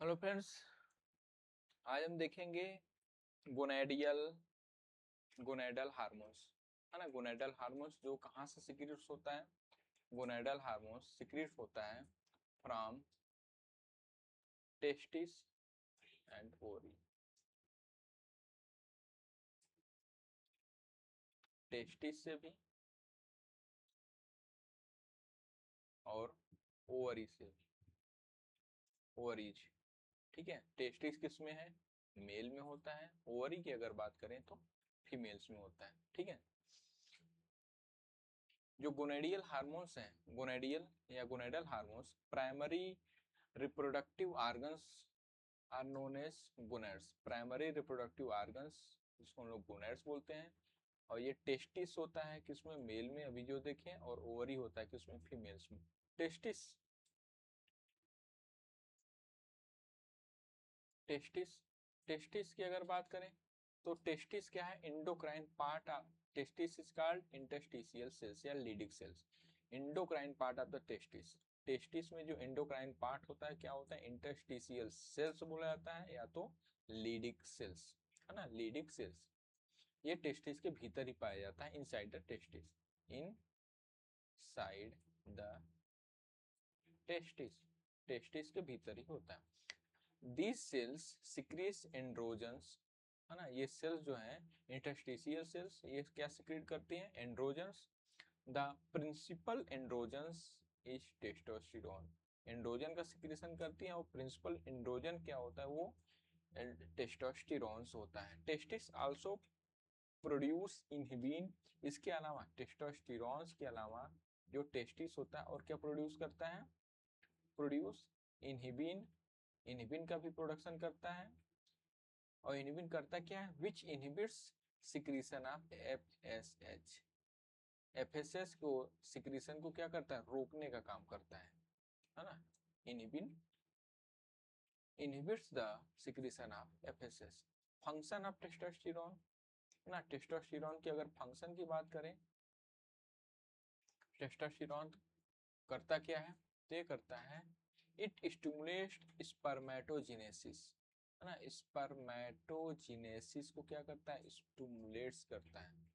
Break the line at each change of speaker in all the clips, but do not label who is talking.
Hello friends, आज हम देखेंगे गोनेडियल गोनेडल हार्मोन्स, है ना। गोनेडल हार्मोन्स जो कहाँ से सिक्रीट होता है। गोनेडल हार्मोन्स सिक्रीट होता है फ्रॉम टेस्टिस एंड ओरी। टेस्टिस से भी और ओवरी से भी। ओवरीज, ठीक है। टेस्टिस किस में है? मेल में होता है। ओवरी की अगर बात करें तो फीमेल्स में होता है, ठीक है। जो गोनेडियल हार्मोन्स हैं, गोनेडियल या gonadal hormones primary reproductive organs are known as gonads. Primary reproductive organs जिसको हम लोग गोनेड्स बोलते हैं। और ये टेस्टिस होता है किसमें? मेल में, अभी जो देखें, और ओवरी होता है किसमें? फीमेल्स में। टेस्टिस टेस्टिस टेस्टिस की अगर बात करें तो टेस्टिस क्या है? Endocrine part of testis is called interstitial cells या Leydig cells. Endocrine part of the testis. Testis में जो इंडोक्राइन पार्ट होता है क्या होता है? इंटरस्टिशियल सेल्स बोला जाता है या तो लीडिक सेल्स, है ना। लीडिक सेल्स ये टेस्टिस के भीतर ही पाया जाता है, inside the testis. In side the testis, testis के भीतर ही होता है। These cells secretes एंड्रोजन्स, है ना। ये सेल्स जो हैं इंटरस्टिशियल सेल्स, ये क्या सिक्रेट करती हैं? Androgens. The principal androgens is testosterone. Androgen का सिक्रेशन करती हैं और प्रिंसिपल एंड्रोजन क्या होता है? वो टेस्टोस्टेरोन्स होता है। Testis also produce inhibin. इसके अलावा टेस्टोस्टेरोन्स के अलावा जो टेस्टिस होता है और क्या प्रोड्यूस करता है? Produce inhibin. इनहिबिन का भी प्रोडक्शन करता है। और इनहिबिन करता क्या है? Which inhibits secretion of FSH. FSH को सिक्रीशन को क्या करता है? रोकने का काम करता है ना। Inhibin inhibits the secretion of FSH. Function of testosterone, ना। टेस्टोस्टेरोन की अगर फंक्शन की बात करें, टेस्टोस्टेरोन करता क्या है? तो ये करता है इट स्टिमुलेट्स स्पर्मेटोजेनेसिस, है ना। स्पर्मेटोजेनेसिस को क्या करता है? स्टिमुलेट्स करता है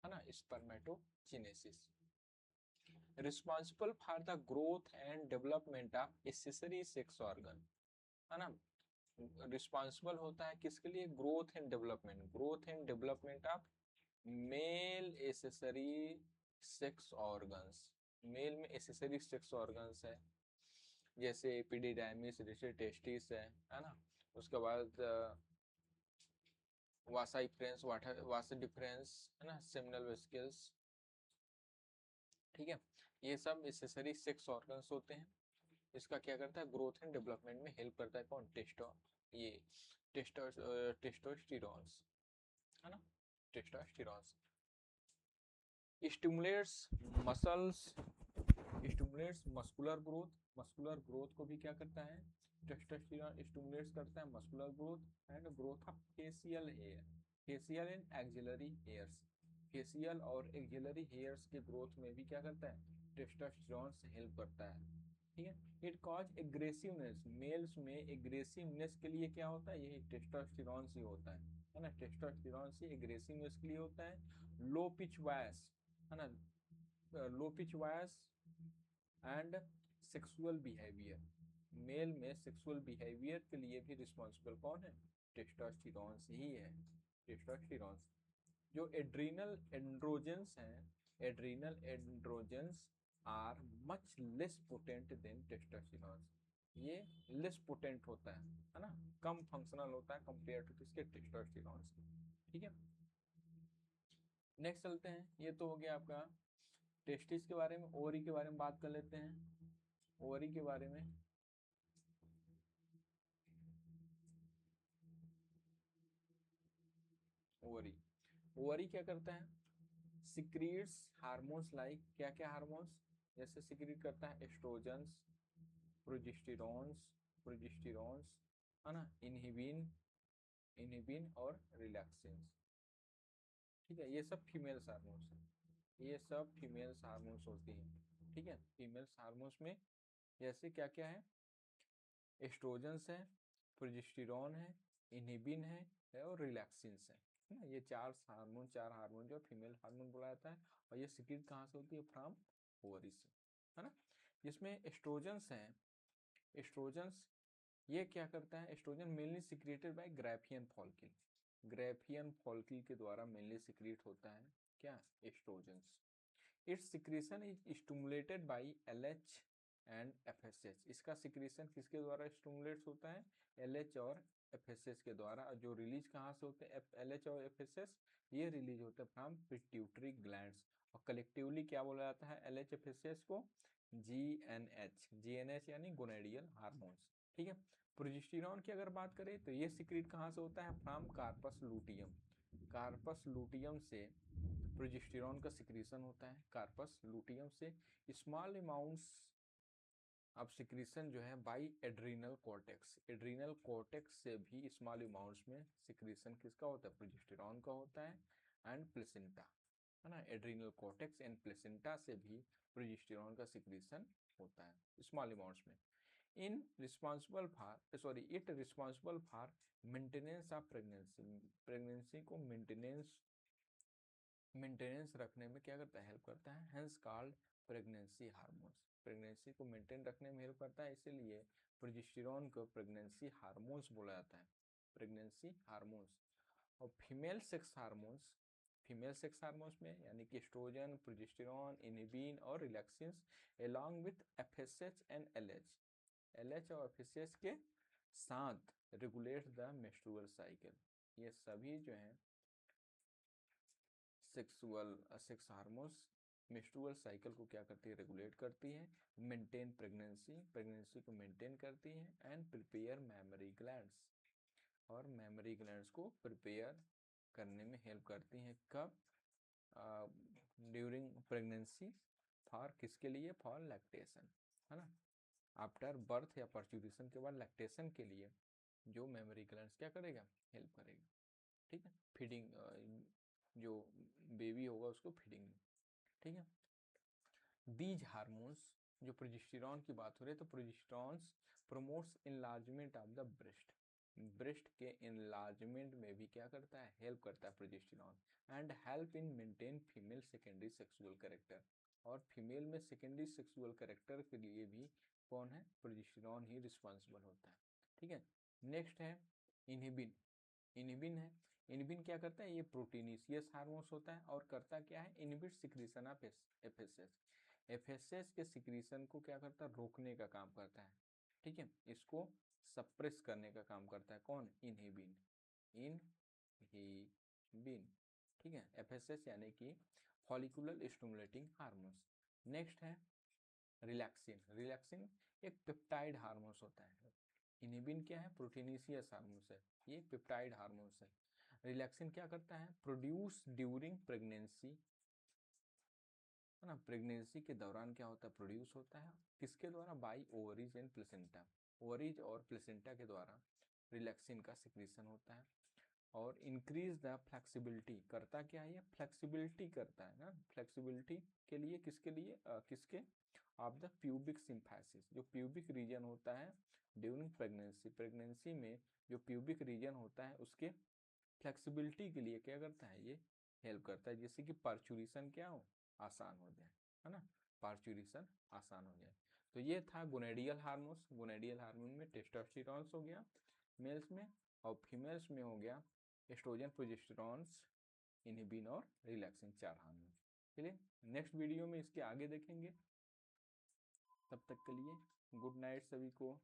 ना। Spermatogenesis responsible for the growth and development of accessory sex organ, है ना। रिस्पॉन्सिबल होता है किसके लिए? Growth and development, growth and development of male accessory sex organs. Male में एक्सेसरी सेक्स ऑर्गन्स है, जैसे एपिडिडाइमिस, जैसे टेस्टिस है ना। उसके बाद वासा डिफरेंस, वासा डिफरेंस, है ना। सेमिनल वेसिकल्स, ठीक है। ये सब एक्सेसरी सेक्स ऑर्गन्स होते हैं। इसका क्या करता है? ग्रोथ एंड डेवलपमेंट में हेल्प करता है। कौन? ये टेस्टोस्टेरोन्स, है ना। Testosterones stimulates muscles, stimulates muscular growth. Muscular growth को भी क्या करता है? टेस्टोस्टेरोन स्टिमुलेट्स करता है muscular growth and growth of facial hair, facial and axillary hairs. Facial और एक्सिलरी हेयर्स के ग्रोथ में भी क्या करता है? टेस्टोस्टेरोन से हेल्प करता है, ठीक है। It cause aggressiveness. मेल्स में एग्रेसिवनेस के लिए क्या होता है? यही टेस्टोस्टेरोन से होता है ना। टेस्टोस्टेरोन से एग्रेसिवनेस के लिए होता है। लो पिच वॉइस, है ना। Low pitch voice and sexual behaviour. Male में सेक्सुअल बिहेवियर के लिए भी रिस्पॉन्सिबल कौन है? टेस्टोस्टेरोन ही है। टेस्टोस्टेरोन जो एड्रीनल एंड्रोजेंस हैं, adrenal androgens are much less potent than testosterone. ये लेस पोटेंट होता है ना। कम फंक्शनल होता है कंपेयर टू किसके? टेस्टोस्टेरोन, ठीक है। नेक्स्ट चलते हैं। ये तो हो गया आपका टेस्टिस के बारे में। ओवरी के बारे में बात कर लेते हैं। ओवरी के बारे में, ओवरी ओवरी क्या करता है? सिक्रीट्स हार्मोन्स लाइक, क्या क्या हार्मोन्स? जैसे सिक्रीट करता है एस्ट्रोजन्स, प्रोजेस्टेरोन्स, प्रोजेस्टेरोन्स, है ना। इनहिबिन, इनहिबिन और रिलैक्सेंस, ठीक है। ये सब फीमेल्स हार्मोन्स हैं। ये सब फीमेल्स हार्मोन्स होती हैं, ठीक है। फीमेल्स हार्मोन्स में जैसे क्या क्या है? एस्ट्रोजन्स है, प्रोजेस्टेरॉन है, इनहिबिन है और रिलैक्सिन्स है ना। ये चार हार्मोन जो फीमेल हार्मोन बोला जाता है, और ये सिक्रीट कहाँ से होती है, फ्रॉम ओवरी से, है ना। जिसमें एस्ट्रोजन्स हैं, एस्ट्रोजन्स ये क्या करता है, estrogen mainly secreted by Graafian follicle, Graafian follicle के द्वारा मेनली सिक्रेट होता है क्या, estrogens. Its secretion is stimulated by LH and FSH। इसका सिक्रेशन किसके द्वारा स्टिमुलेट होता है, LH और FSH के द्वारा। जो रिलीज कहाँ से होते हैं, LH और FSH, ये रिलीज होते हैं फ्रॉम पिट्यूटरी ग्लैंड्स, और कलेक्टिवली क्या बोला जाता है LH FSH को, GNH यानी गोनेडियल हार्मोन्स, ठीक है। प्रोजेस्टेरॉन की अगर बात करें तो ये सिक्रेट कहाँ से होता है, from corpus luteum, corpus luteum से प्रोजेस्टेरॉन का सिक्रेशन होता है, कार्पस लूटियम से। स्मॉल अमाउंट्स अब सिक्रेशन जो है by adrenal cortex, adrenal cortex से भी स्मॉल अमाउंट्स में सिक्रेशन किसका होता है, प्रोजेस्टेरॉन का होता है, एंड प्लेसेंटा, है ना, एड्रीनल कॉर्टेक्स एंड प्लेसेंटा से भी प्रोजेस्टेरॉन का सिक्रेशन होता है स्मॉल अमाउंट्स में। In responsible for it responsible for maintenance of pregnancy, pregnancy को मेंटेनेंस रखने में क्या करता है, हेल्प करता है, hence called pregnancy hormones, pregnancy को मेंटेन रखने में हेल्प करता है, इसीलिए प्रोजेस्टेरॉन को प्रेगनेंसी हार्मोन्स बोला जाता है, प्रेगनेंसी हार्मोन्स। और फीमेल सेक्स हार्मोन्स में यानी कि एस्ट्रोजन, प्रोजेस्टेरॉन, इनहिबिन और रिलैक्सिन्स along with FSH and LH और FSH के साथ रेगुलेट द मेंस्ट्रुअल साइकिल। ये सभी जो हैं सेक्स हार्मोन्स मेंस्ट्रुअल साइकिल को क्या करती है, रेगुलेट करती है, मेंटेन प्रेगनेंसी को मेंटेन करती है, एंड प्रिपेयर मेमोरी ग्लैंड्स, और मेमोरी ग्लैंड्स को प्रिपेयर करने में हेल्प करती हैं, कब, ड्यूरिंग प्रेगनेंसी, फॉर किसके लिए, फॉर लैक्टेशन, है ना। आफ्टर बर्थ या पर्चुरेशन के बाद लैक्टेशन के लिए जो मेमोरी ग्लैंड्स क्या करेगा, हेल्प करेगा, ठीक है, फीडिंग, जो बेबी होगा उसको फीडिंग, ठीक है। दीज हार्मोन्स, जो प्रोजेस्टेरॉन की बात हो रही है तो progesterones promotes enlargement of the breast, breast के इनलार्जमेंट में भी क्या करता है, हेल्प करता है progesterone, and help in maintain female secondary sexual character, और फीमेल में सेकेंडरी सेक्सुअल कैरेक्टर के लिए भी कौन है, प्रोजेस्टेरॉन ही रिस्पॉन्सिबल होता है, ठीक है। नेक्स्ट है इनहिबिन, इनहिबिन है, इनहिबिन क्या करता है, ये प्रोटीनिशियस हार्मोन्स होता है, और करता क्या है, inhibit secretion of FSH, FSH के सिक्रीशन को क्या करता है, रोकने का काम करता है, ठीक है, इसको सप्रेस करने का काम करता है कौन, इनहिबिन, इनहिबिन, ठीक है। FSH यानी कि फॉलिकुलर स्टिमुलेटिंग हार्मोन्स। नेक्स्ट है रिलैक्सिन, रिलैक्सिन एक पेप्टाइड हार्मोन्स होता है, इनहिबिन क्या है, प्रोटीनिशियस हार्मोन्स है, ये पेप्टाइड हार्मोन्स है। रिलैक्सिन क्या करता है, प्रोड्यूस ड्यूरिंग प्रेगनेंसी, है ना, प्रेगनेंसी के दौरान क्या होता है, प्रोड्यूस होता है, किसके द्वारा, by ovaries and placenta, ovaries और प्लेसेंटा के द्वारा रिलैक्सिन का सिक्रीशन होता है, और इंक्रीज द फ्लेक्सिबिलिटी, करता क्या है, ये फ्लेक्सिबिलिटी करता है ना, फ्लेक्सिबिलिटी के लिए किसके लिए, किसके, ऑफ द प्यूबिक सिम्फाइसिस, जो प्यूबिक रीजन होता है ड्यूरिंग प्रेगनेंसी, प्रेगनेंसी में जो प्यूबिक रीजन होता है उसके फ्लेक्सिबिलिटी के लिए क्या करता है, ये हेल्प करता है, जिससे कि पार्चुरेशन क्या हो, आसान हो जाए, है ना, पार्चुरेशन आसान हो जाए। तो ये था गोनेडियल हार्मोन्स, गोनेडियल हार्मोन में टेस्टोस्टेरॉन्स हो गया मेल्स में, और फीमेल्स में हो गया एस्ट्रोजन, प्रोजेस्टेरॉन्स, इनहिबिन और रिलैक्सिन, 4 हार्मोन। चलिए नेक्स्ट वीडियो में इसके आगे देखेंगे, तब तक के लिए गुड नाइट सभी को।